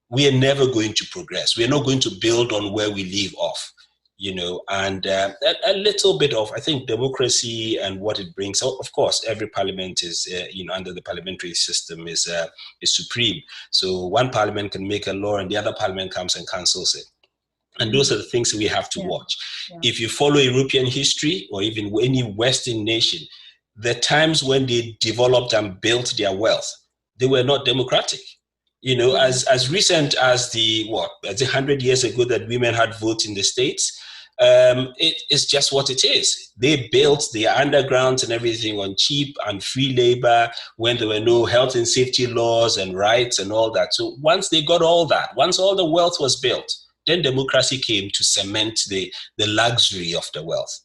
we are never going to progress. We are not going to build on where we leave off. And a little bit of, I think, democracy and what it brings. So, of course, every parliament is, under the parliamentary system is supreme. So one parliament can make a law and the other parliament comes and cancels it. And those are the things we have to watch. Yeah. If you follow European history or even any Western nation, the times when they developed and built their wealth, they were not democratic. As recent as the 100 years ago that women had votes in the States, it is just what it is. They built their undergrounds and everything on cheap and free labor when there were no health and safety laws and rights and all that. So once they got all that, once all the wealth was built, then democracy came to cement the luxury of the wealth.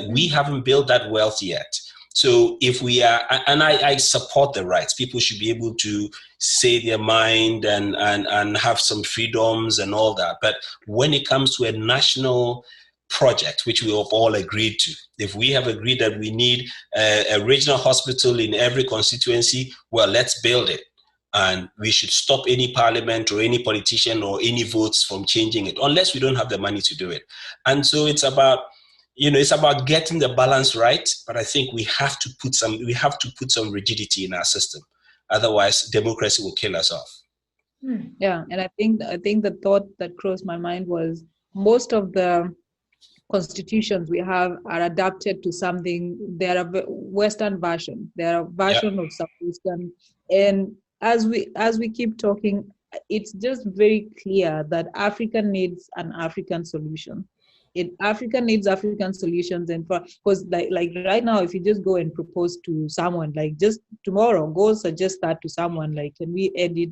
We haven't built that wealth yet. So if we are, and I support the rights, people should be able to say their mind and have some freedoms and all that. But when it comes to a national project, which we have all agreed to, if we have agreed that we need a regional hospital in every constituency, well, let's build it. And we should stop any parliament or any politician or any votes from changing it, unless we don't have the money to do it. And so it's about, it's about getting the balance right, but I think we have to put some rigidity in our system. Otherwise, democracy will kill us off. Yeah, and I think the thought that crossed my mind was most of the constitutions we have are adapted to something. They're a Western version. They're a version of Southeastern. And as we keep talking, it's just very clear that Africa needs an African solution. Africa needs African solutions, and because like right now, if you just go and propose to someone, like just tomorrow, go suggest that to someone, like, can we edit,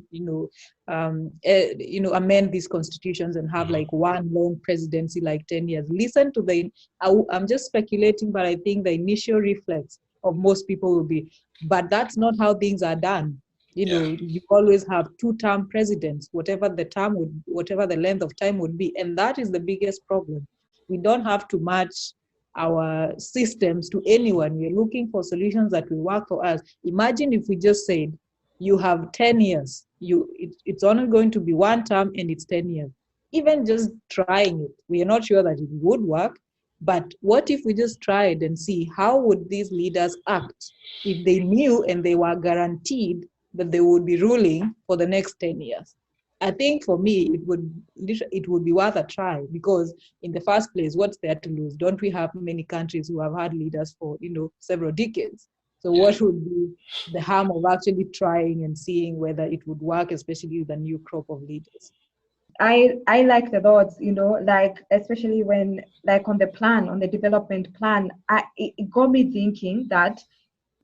amend these constitutions and have like one long presidency, like 10 years. Listen to I'm just speculating, but I think the initial reflex of most people will be, but that's not how things are done. You always have 2-term presidents, whatever the length of time would be, and that is the biggest problem. We don't have to match our systems to anyone. We're looking for solutions that will work for us. Imagine if we just said, you have 10 years. It's only going to be 1 term and it's 10 years. Even just trying it, we are not sure that it would work. But what if we just tried and see how would these leaders act if they knew and they were guaranteed that they would be ruling for the next 10 years. I think for me, it would be worth a try, because in the first place, what's there to lose? Don't we have many countries who have had leaders for, several decades? So what would be the harm of actually trying and seeing whether it would work, especially with a new crop of leaders? I like the thoughts, like especially when, like on the development plan, it got me thinking that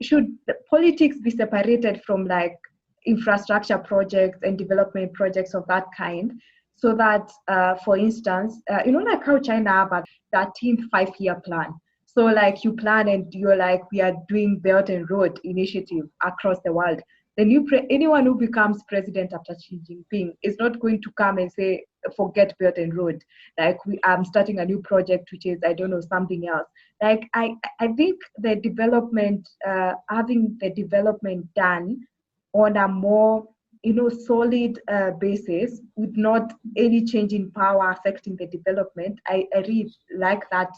should the politics be separated from like infrastructure projects and development projects of that kind, so that, for instance, like how China have a 13th 5-year plan. So like you plan and you're like, we are doing Belt and Road Initiative across the world. The anyone who becomes president after Xi Jinping is not going to come and say, forget Belt and Road. Like I'm starting a new project, which is, I don't know, something else. Like I think the development, having the development done on a more solid basis, with not any change in power affecting the development. I really like that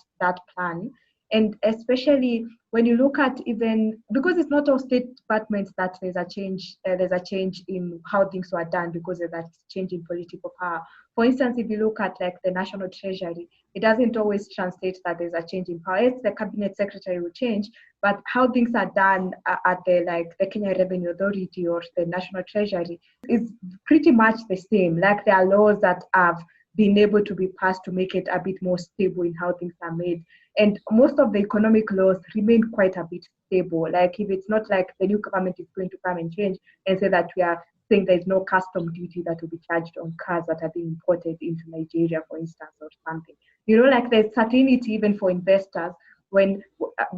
plan. And especially when you look at, even because it's not all state departments that there's a change in how things were done because of that change in political power. For instance, if you look at like the National Treasury, it doesn't always translate that there's a change in power. It's the cabinet secretary will change, but how things are done at the Kenya Revenue Authority or the National Treasury is pretty much the same. Like there are laws that have been able to be passed to make it a bit more stable in how things are made. And most of the economic laws remain quite a bit stable. Like if it's not like the new government is going to come and change and say that we are saying there's no custom duty that will be charged on cars that are being imported into Nigeria, for instance, or something. Like there's certainty even for investors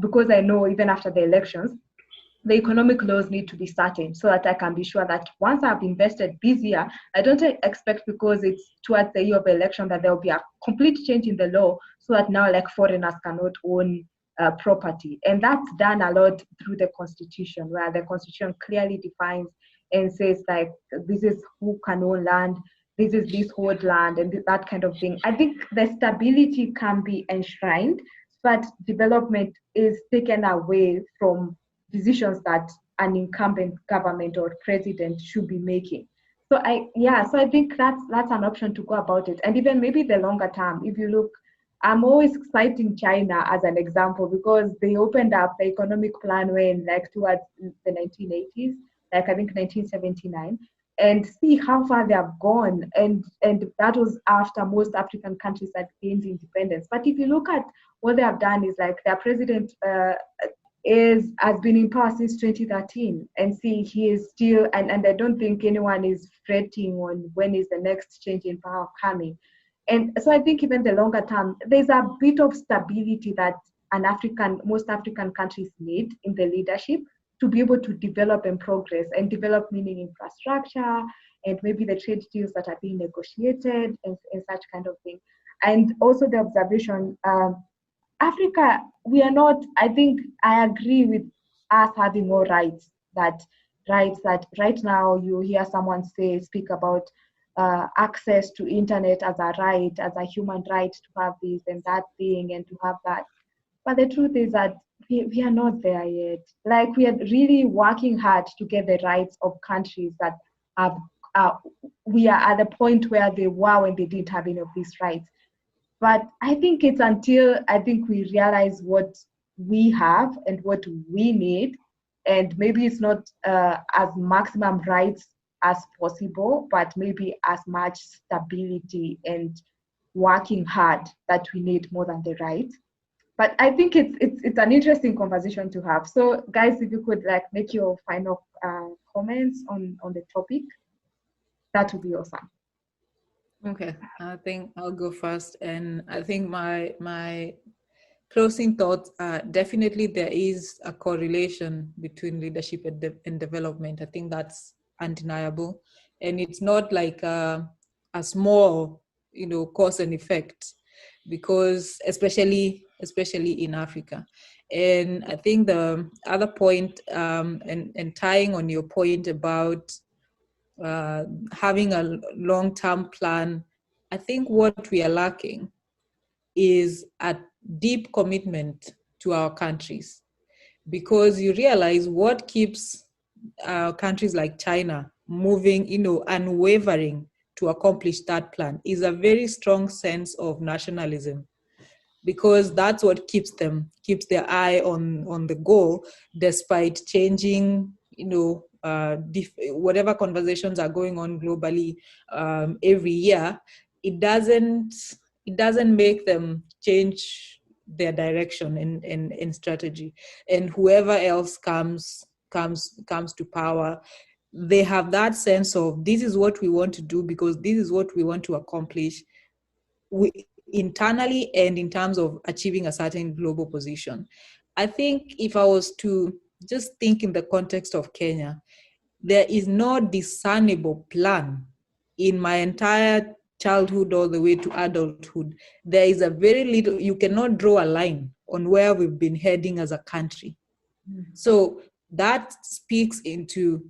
because I know even after the elections, the economic laws need to be certain so that I can be sure that once I've invested this year, I don't expect because it's towards the year of election that there will be a complete change in the law so that now like foreigners cannot own property. And that's done a lot through the Constitution, where the Constitution clearly defines and says like, this is who can own land, this is leasehold land, and that kind of thing. I think the stability can be enshrined, but development is taken away from decisions that an incumbent government or president should be making. So I think that's an option to go about it. And even maybe the longer term, if you look, I'm always citing China as an example because they opened up the economic plan when like towards the 1980s, like I think 1979, and see how far they have gone. And that was after most African countries had gained independence. But if you look at what they have done, is like their president has been in power since 2013, and see he is still, and I don't think anyone is fretting on when is the next change in power coming. And so I think even the longer term, there's a bit of stability that most African countries need in the leadership to be able to develop and progress, and develop meaning infrastructure and maybe the trade deals that are being negotiated and such kind of thing. And also the observation, Africa, we are not, I think I agree with us having more rights that right now you hear someone speak about access to internet as a right, as a human right to have this and that thing and to have that. But the truth is that we are not there yet. Like we are really working hard to get the rights of countries that have, we are at the point where they were when they didn't have any of these rights. But I think it's until we realize what we have and what we need, and maybe it's not as maximum rights as possible, but maybe as much stability and working hard that we need more than the right. But I think it's an interesting conversation to have. So guys, if you could like make your final comments on the topic, that would be awesome. Okay, I think I'll go first. And I think my closing thoughts are definitely there is a correlation between leadership and development. I think that's undeniable. And it's not like a small, cause and effect, because especially in Africa. And I think the other point, and tying on your point about having a long-term plan, I think what we are lacking is a deep commitment to our countries, because you realize what keeps countries like China moving, unwavering to accomplish that plan is a very strong sense of nationalism, because that's what keeps their eye on the goal, despite changing, whatever conversations are going on globally every year. It doesn't make them change their direction and strategy. And whoever else comes to power, they have that sense of, this is what we want to do because this is what we want to accomplish, internally and in terms of achieving a certain global position. I think if I was to just think in the context of Kenya, there is no discernible plan in my entire childhood all the way to adulthood. There is a very little, you cannot draw a line on where we've been heading as a country. So that speaks into,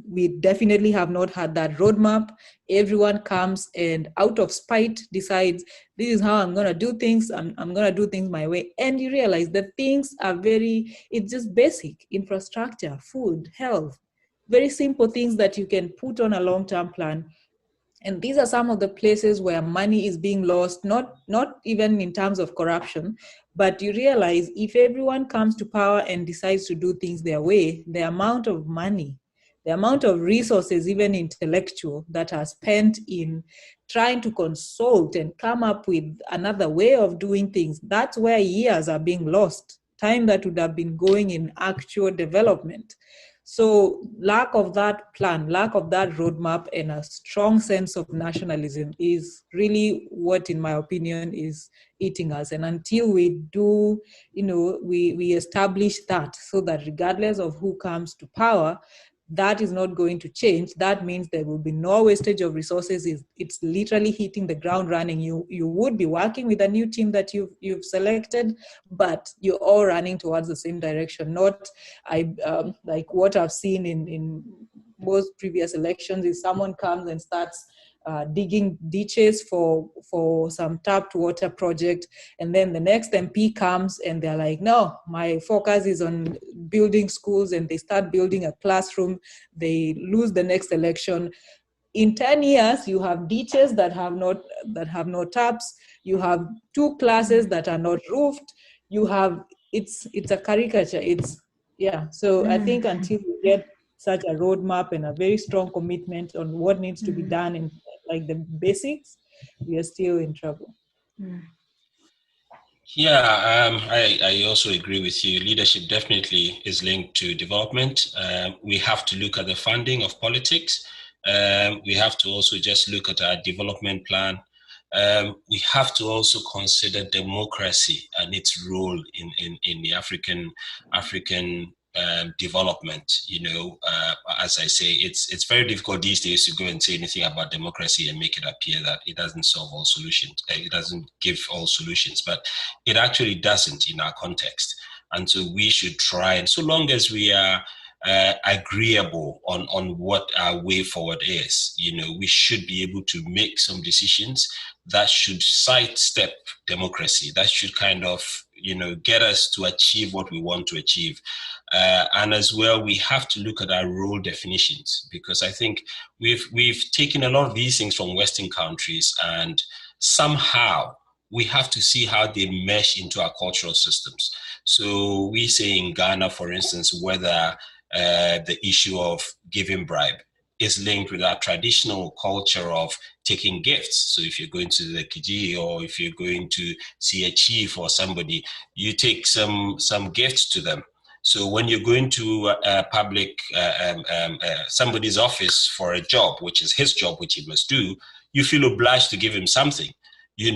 we definitely have not had that roadmap. Everyone comes and out of spite decides, this is how I'm going to do things. I'm going to do things my way. And you realize that things are it's just basic infrastructure, food, health, very simple things that you can put on a long-term plan. And these are some of the places where money is being lost, not even in terms of corruption, but you realize if everyone comes to power and decides to do things their way, the amount of money, the amount of resources, even intellectual, that are spent in trying to consult and come up with another way of doing things, that's where years are being lost, time that would have been going in actual development. So lack of that plan, lack of that roadmap, and a strong sense of nationalism is really what, in my opinion, is eating us. And until we do, we establish that, so that regardless of who comes to power, that is not going to change. That means there will be no wastage of resources. It's literally hitting the ground running. You would be working with a new team that you've selected, but you're all running towards the same direction. Not like what I've seen in most previous elections is someone comes and starts digging ditches for some tapped water project, and then the next MP comes and they're like, no, my focus is on building schools, and they start building a classroom. They lose the next election. In 10 years, you have ditches that have no taps. You have 2 classes that are not roofed. You have, it's a caricature. So I think until we get such a roadmap and a very strong commitment on what needs to be done in like the basics, we are still in trouble. Yeah, I also agree with you. Leadership definitely is linked to development. We have to look at the funding of politics. We have to also just look at our development plan. We have to also consider democracy and its role in the African development. As I say, it's very difficult these days to go and say anything about democracy and make it appear that it doesn't solve all solutions. It doesn't give all solutions, but it actually doesn't in our context. And so we should try, and so long as we are agreeable on what our way forward is, we should be able to make some decisions that should sidestep democracy, that should kind of get us to achieve what we want to achieve. And as well, we have to look at our role definitions, because I think we've taken a lot of these things from Western countries, and somehow we have to see how they mesh into our cultural systems. So we say in Ghana, for instance, whether the issue of giving bribe is linked with our traditional culture of taking gifts. So if you're going to the Kiji, or if you're going to see a chief or somebody, you take some gifts to them. So when you're going to a public, somebody's office for a job, which is his job, which he must do, you feel obliged to give him something,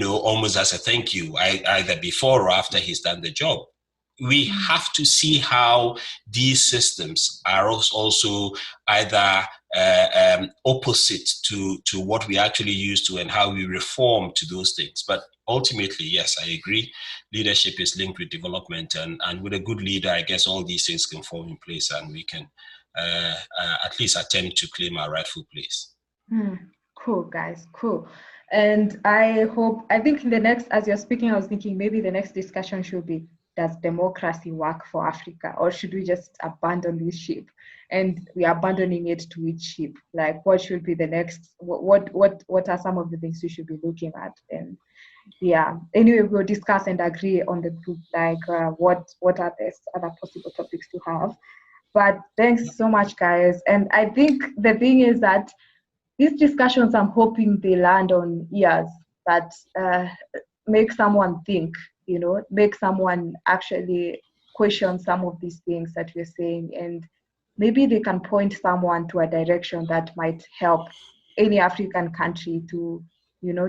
almost as a thank you, either before or after he's done the job. We have to see how these systems are also either opposite to what we actually used to, and how we reform to those things. But ultimately, yes, I agree. Leadership is linked with development, and with a good leader, I guess all these things can fall in place, and we can at least attempt to claim our rightful place. Cool, guys, cool. And I think in the next, as you're speaking, I was thinking maybe the next discussion should be does democracy work for Africa, or should we just abandon this ship? And we are abandoning it to which ship? Like, what should be the next? What are some of the things we should be looking at? And yeah, anyway, we'll discuss and agree on the group, like what are the other possible topics to have. But thanks so much, guys. And I think the thing is that these discussions, I'm hoping they land on ears that make someone think, make someone actually question some of these things that we're saying, and maybe they can point someone to a direction that might help any African country to,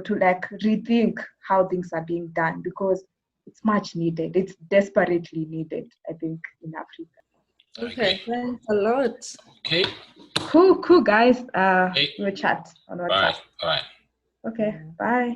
to like rethink how things are being done, because it's much needed. It's desperately needed, I think, in Africa. Okay, thanks a lot. Okay. Cool, guys. Okay. We'll chat on WhatsApp. All right. Okay, bye.